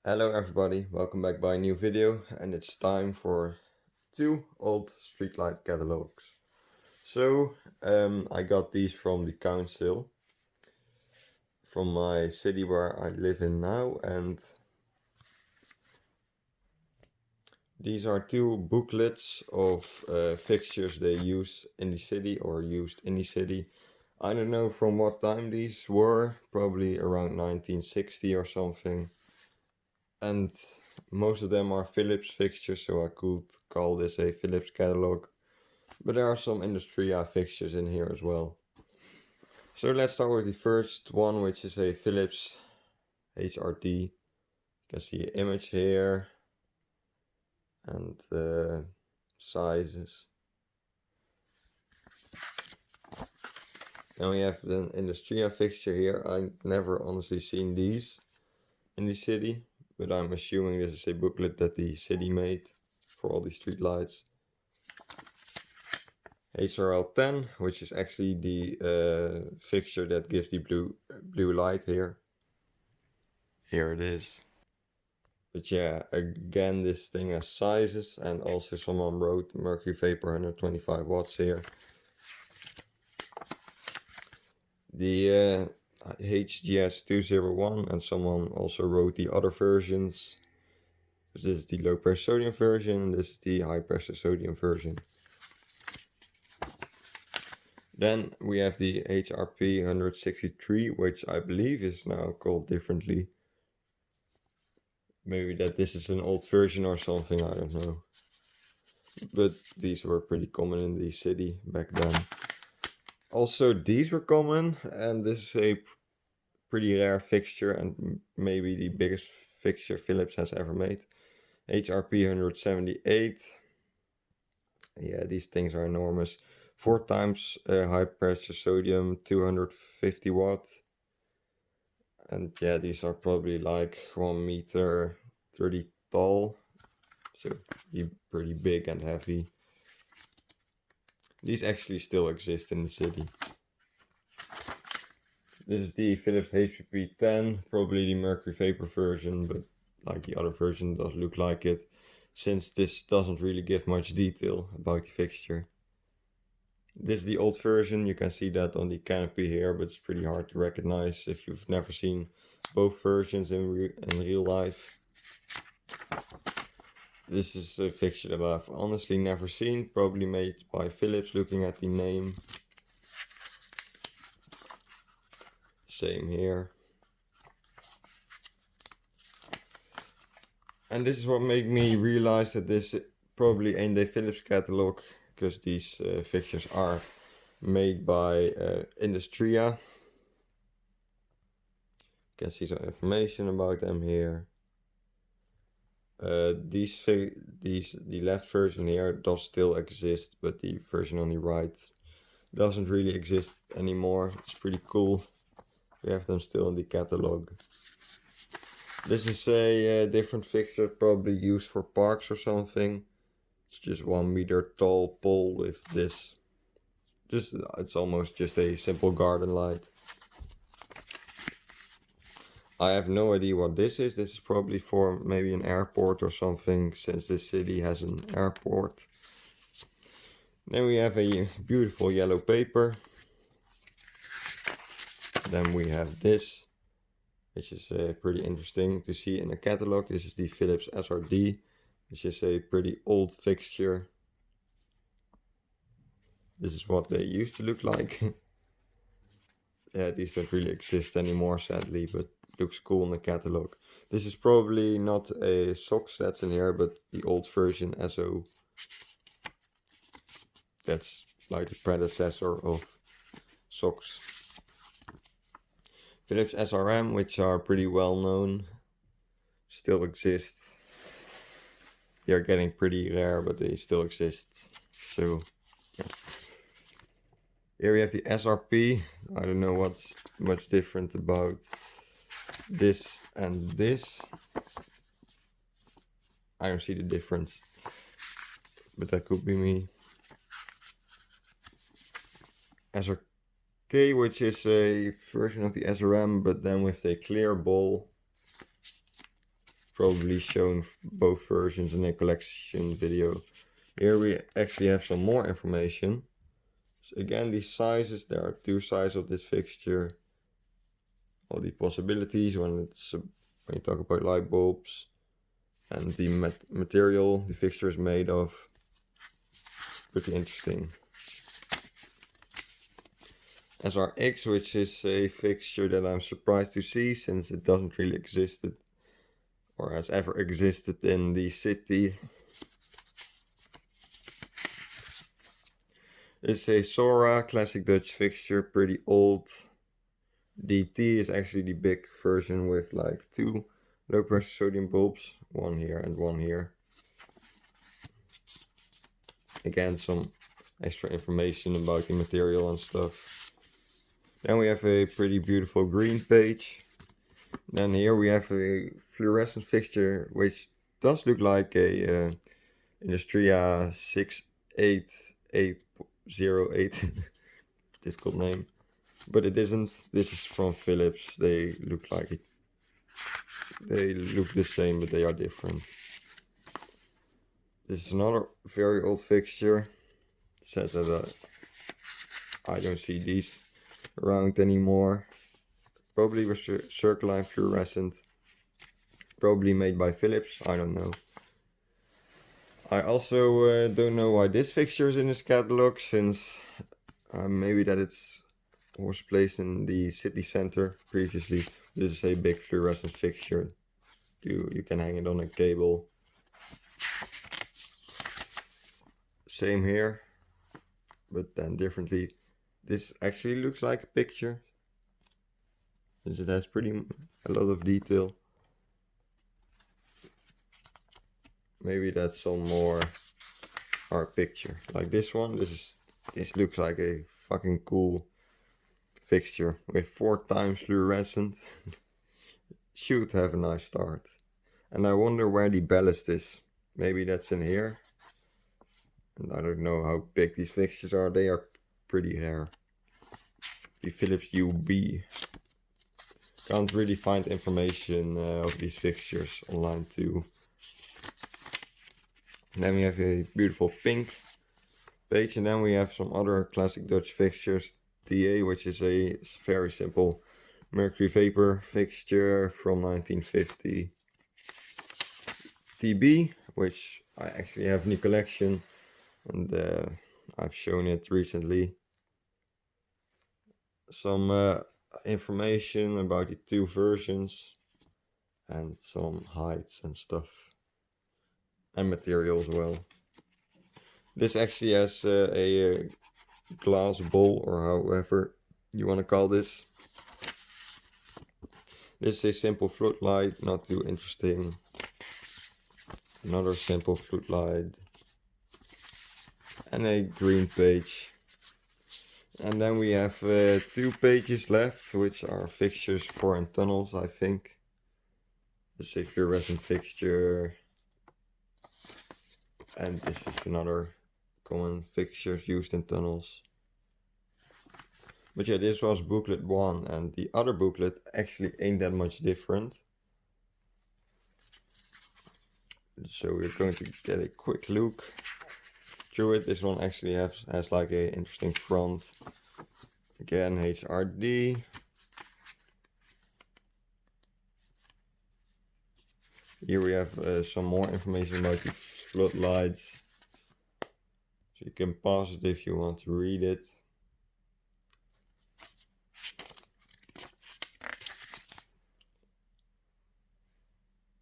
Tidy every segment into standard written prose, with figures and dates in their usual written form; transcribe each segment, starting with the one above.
Hello everybody, welcome back by a new video, and it's time for two old streetlight catalogs. I got these from the council from my city where I live in now, and these are two booklets of fixtures they use in the city or used in the city. I don't know from what time these were, probably around 1960 or something. And most of them are Philips fixtures, so I could call this a Philips catalog. But there are some Industria fixtures in here as well. So let's start with the first one, which is a Philips HRT. You can see an image here and the sizes. Then we have an Industria fixture here. I've never honestly seen these in the city, but I'm assuming this is a booklet that the city made for all the street lights. HRL10, which is actually the fixture that gives the blue light here. Here it is. But yeah, again, this thing has sizes, and also someone wrote mercury vapor 125 watts here. The HGS201, and someone also wrote the other versions. This is the low pressure sodium version, this is the high pressure sodium version. Then we have the HRP 163, which I believe is now called differently. Maybe that this is an old version or something, I don't know. But these were pretty common in the city back then. Also, these were common, and this is a pretty rare fixture and maybe the biggest fixture Philips has ever made. HRP 178. Yeah, these things are enormous. 4 times high pressure sodium, 250 watt. And yeah, these are probably like 1 meter 30 tall. So pretty big and heavy. These actually still exist in the city. This is the Philips HPP10, probably the mercury vapor version, but like the other version does look like it, since this doesn't really give much detail about the fixture. This is the old version, you can see that on the canopy here, but it's pretty hard to recognize if you've never seen both versions in real life. This is a fixture that I've honestly never seen, probably made by Philips looking at the name. Same here. And this is what made me realize that this probably ain't a Philips catalog, because these fixtures are made by Industria. You can see some information about them here. The left version here does still exist, but the version on the right doesn't really exist anymore. It's pretty cool. We have them still in the catalog. This is a different fixture, probably used for parks or something. It's just 1 meter tall pole with this. It's almost just a simple garden light. I have no idea what this is. This is probably for maybe an airport or something, since this city has an airport. Then we have a beautiful yellow paper. Then we have this, which is pretty interesting to see in a catalog. This is the Philips SRD, which is a pretty old fixture. This is what they used to look like. Yeah, these don't really exist anymore, sadly, but looks cool in the catalog. This is probably not a SOX that's in here, but the old version SO. That's like the predecessor of SOX. Philips SRM, which are pretty well known, still exist. They are getting pretty rare, but they still exist. So yeah. Here we have the SRP. I don't know what's much different about this and this. I don't see the difference, but that could be me. SRK, which is a version of the SRM, but then with a clear bowl. probably shown both versions in a collection video. Here we actually have some more information. So again, these sizes, there are two sizes of this fixture. All the possibilities when you talk about light bulbs, and the material the fixture is made of. Pretty interesting. SRX, which is a fixture that I'm surprised to see since it doesn't really exist or has ever existed in the city. It's a Sora classic Dutch fixture, pretty old. DT is actually the big version with like two low pressure sodium bulbs, one here and one here. Again, some extra information about the material and stuff. Then we have a pretty beautiful green page. Then here we have a fluorescent fixture, which does look like a Industria 68808. Difficult name, but it isn't. This is from Philips. They look the same, but they are different. This is another very old fixture. It says that I don't see these around anymore. Probably was circular fluorescent. Probably made by Philips, I don't know. I also don't know why this fixture is in this catalog, since maybe that it was placed in the city center previously. This is a big fluorescent fixture. You can hang it on a cable. Same here, but then differently. This actually looks like a picture, since it has a lot of detail. Maybe that's some more art picture. Like this one, this looks like a fucking cool fixture with 4 times fluorescent. Should have a nice start. And I wonder where the ballast is. Maybe that's in here. And I don't know how big these fixtures are. They are pretty rare. The Philips UB. Can't really find information of these fixtures online too. And then we have a beautiful pink page, and then we have some other classic Dutch fixtures. TA, which is a very simple mercury vapor fixture from 1950. TB, which I actually have in the collection, and I've shown it recently. Some information about the two versions, and some heights and stuff, and material as well. This actually has a glass bowl, or however you want to call this. This is a simple floodlight, not too interesting. Another simple floodlight. And a green page. And then we have 2 pages left, which are fixtures for in tunnels, I think. This is a fluorescent fixture. And this is another common fixtures used in tunnels. But yeah, this was booklet 1, and the other booklet actually ain't that much different. So we're going to get a quick look through it. This one actually has like a interesting front. Again, HRD. Here we have some more information about the floodlights. So you can pause it if you want to read it.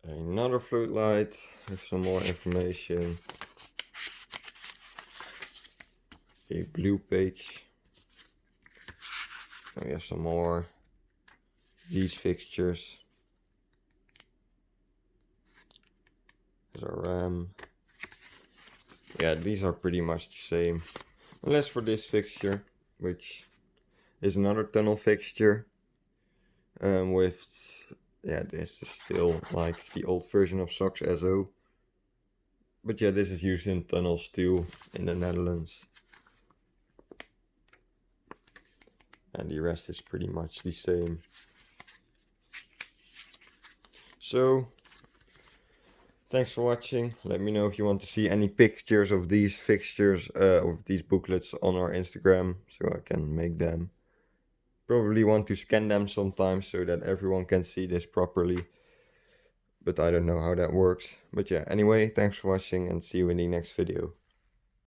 Another floodlight with some more information. A blue page. And we have some more. These fixtures. There's our RAM. Yeah, these are pretty much the same. Unless for this fixture, which is another tunnel fixture. This is still like the old version of SOX SO. But yeah, this is used in tunnels too in the Netherlands. And the rest is pretty much the same. So, Thanks for watching. Let me know if you want to see any pictures of these fixtures, of these booklets on our Instagram, so I can make them. Probably want to scan them sometimes so that everyone can see this properly. But I don't know how that works. But yeah, anyway, thanks for watching and see you in the next video.